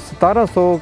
1700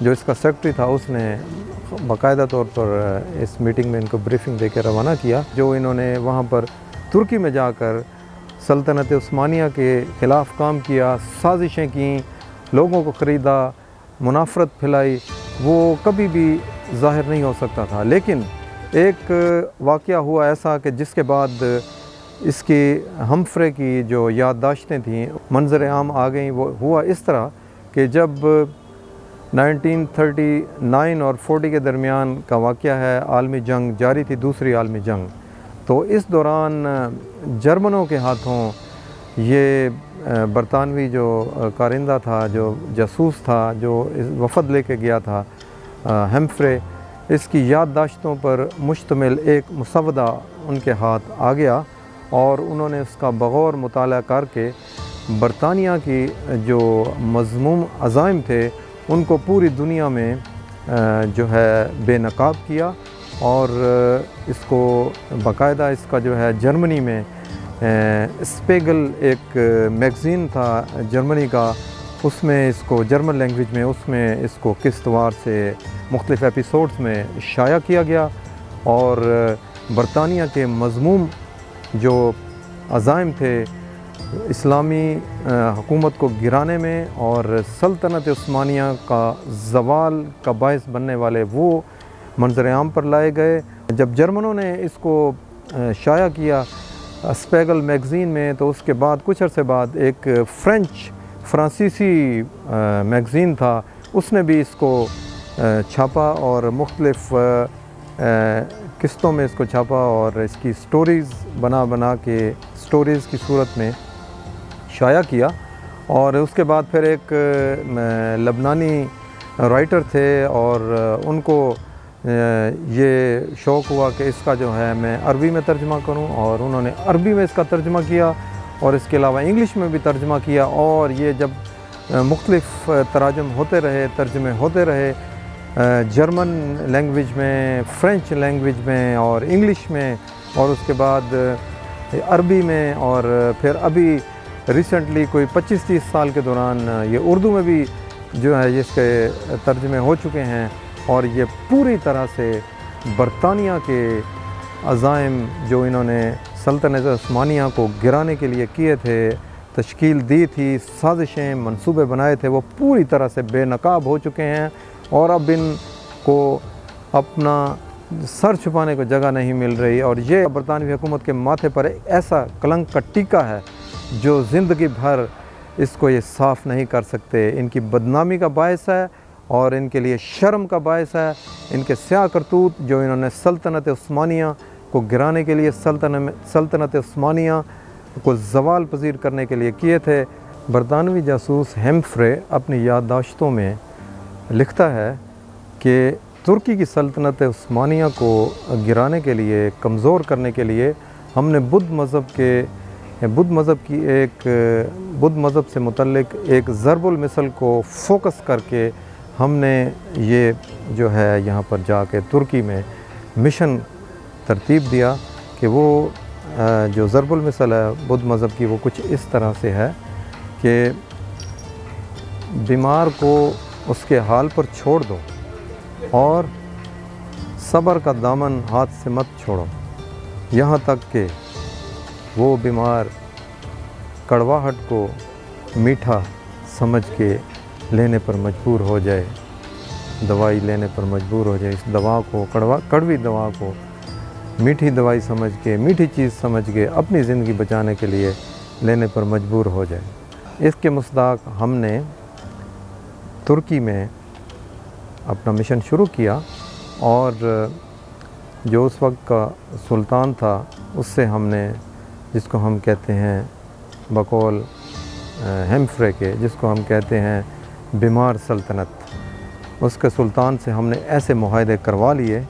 جو اس کا سیکرٹری تھا اس نے باقاعدہ طور پر اس میٹنگ میں ان کو بریفنگ دے کے روانہ کیا، جو انہوں نے وہاں پر ترکی میں جا کر سلطنت عثمانیہ کے خلاف کام کیا، سازشیں کیں، لوگوں کو خریدا، منافرت پھیلائی، وہ کبھی بھی ظاہر نہیں ہو سکتا تھا۔ لیکن ایک واقعہ ہوا ایسا کہ جس کے بعد اس کی ہمفرے کی جو یادداشتیں تھیں منظر عام آ گئیں۔ وہ ہوا اس طرح کہ جب 1939 اور 40 کے درمیان کا واقعہ ہے، عالمی جنگ جاری تھی، دوسری عالمی جنگ، تو اس دوران جرمنوں کے ہاتھوں یہ برطانوی جو کارندہ تھا، جو جاسوس تھا، جو وفد لے کے گیا تھا ہمفرے، اس کی یادداشتوں پر مشتمل ایک مسودہ ان کے ہاتھ آ گیا اور انہوں نے اس کا بغور مطالعہ کر کے برطانیہ کی جو مذموم عزائم تھے ان کو پوری دنیا میں جو ہے بے نقاب کیا، اور اس کو باقاعدہ اس کا جو ہے جرمنی میں اسپیگل ایک میگزین تھا جرمنی کا، اس میں اس کو جرمن لینگویج میں اس میں اس کو قسط وار سے مختلف ایپیسوڈز میں شائع کیا گیا، اور برطانیہ کے مذموم جو عزائم تھے اسلامی حکومت کو گرانے میں اور سلطنت عثمانیہ کا زوال کا باعث بننے والے، وہ منظر عام پر لائے گئے۔ جب جرمنوں نے اس کو شائع کیا اسپیگل میگزین میں، تو اس کے بعد کچھ عرصے بعد ایک فرانسیسی میگزین تھا، اس نے بھی اس کو چھاپا اور مختلف قسطوں میں اس کو چھاپا اور اس کی سٹوریز بنا کے سٹوریز کی صورت میں شائع کیا۔ اور اس کے بعد پھر ایک لبنانی رائٹر تھے اور ان کو یہ شوق ہوا کہ اس کا جو ہے میں عربی میں ترجمہ کروں، اور انہوں نے عربی میں اس کا ترجمہ کیا اور اس کے علاوہ انگلش میں بھی ترجمہ کیا، اور یہ جب مختلف تراجم ہوتے رہے، ترجمے ہوتے رہے جرمن لینگویج میں، فرینچ لینگویج میں اور انگلش میں، اور اس کے بعد عربی میں، اور پھر ابھی ریسنٹلی کوئی 25-30 سال کے دوران یہ اردو میں بھی جو ہے اس کے ترجمے ہو چکے ہیں، اور یہ پوری طرح سے برطانیہ کے عزائم جو انہوں نے سلطنت عثمانیہ کو گرانے کے لیے کیے تھے، تشکیل دی تھی، سازشیں منصوبے بنائے تھے، وہ پوری طرح سے بے نقاب ہو چکے ہیں، اور اب ان کو اپنا سر چھپانے کو جگہ نہیں مل رہی، اور یہ برطانوی حکومت کے ماتھے پر ایک ایسا کلنک کا ٹیکہ ہے جو زندگی بھر اس کو یہ صاف نہیں کر سکتے۔ ان کی بدنامی کا باعث ہے اور ان کے لیے شرم کا باعث ہے، ان کے سیاہ کرتوت جو انہوں نے سلطنت عثمانیہ کو گرانے کے لیے، سلطنت عثمانیہ کو زوال پذیر کرنے کے لیے کیے تھے۔ برطانوی جاسوس ہمفرے اپنی یادداشتوں میں لکھتا ہے کہ ترکی کی سلطنت عثمانیہ کو گرانے کے لیے، کمزور کرنے کے لیے ہم نے بدھ مذہب سے متعلق ایک ضرب المثل کو فوکس کر کے ہم نے یہ جو ہے یہاں پر جا کے ترکی میں مشن ترتیب دیا کہ وہ جو ضرب المثل ہے بدھ مذہب کی، وہ کچھ اس طرح سے ہے کہ بیمار کو اس کے حال پر چھوڑ دو اور صبر کا دامن ہاتھ سے مت چھوڑو، یہاں تک کہ وہ بیمار کڑواہٹ کو میٹھا سمجھ کے لینے پر مجبور ہو جائے، دوائی لینے پر مجبور ہو جائے، اس دوا کو کڑوی دوا کو میٹھی دوائی سمجھ کے، میٹھی چیز سمجھ کے اپنی زندگی بچانے کے لیے لینے پر مجبور ہو جائے۔ اس کے مصداق ہم نے ترکی میں اپنا مشن شروع کیا، اور جو اس وقت کا سلطان تھا اس سے ہم نے، جس کو ہم کہتے ہیں بقول ہمفرے کے، جس کو ہم کہتے ہیں بیمار سلطنت، اس کے سلطان سے ہم نے ایسے معاہدے کروا لیے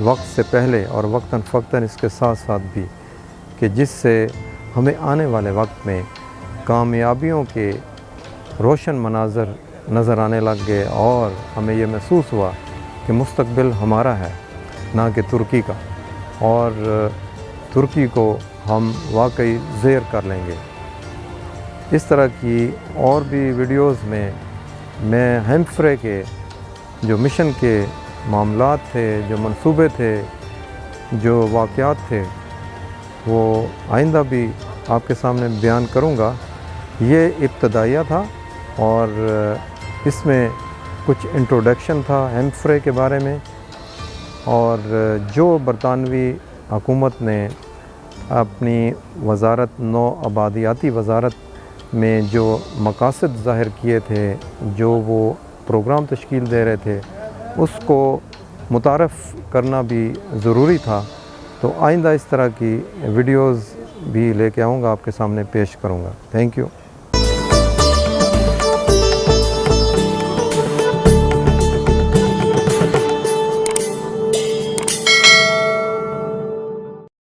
وقت سے پہلے اور وقتاً فوقتاً اس کے ساتھ ساتھ بھی، کہ جس سے ہمیں آنے والے وقت میں کامیابیوں کے روشن مناظر نظر آنے لگ گئے، اور ہمیں یہ محسوس ہوا کہ مستقبل ہمارا ہے نہ کہ ترکی کا، اور ترکی کو ہم واقعی زیر کر لیں گے۔ اس طرح کی اور بھی ویڈیوز میں ہمفرے کے جو مشن کے معاملات تھے، جو منصوبے تھے، جو واقعات تھے، وہ آئندہ بھی آپ کے سامنے بیان کروں گا۔ یہ ابتدائیہ تھا اور اس میں کچھ انٹروڈکشن تھا ہیمفرے کے بارے میں، اور جو برطانوی حکومت نے اپنی وزارت نو آبادیاتی وزارت میں جو مقاصد ظاہر کیے تھے، جو وہ پروگرام تشکیل دے رہے تھے، اس کو متعارف کرنا بھی ضروری تھا۔ تو آئندہ اس طرح کی ویڈیوز بھی لے کے آؤں گا، آپ کے سامنے پیش کروں گا۔ Thank you.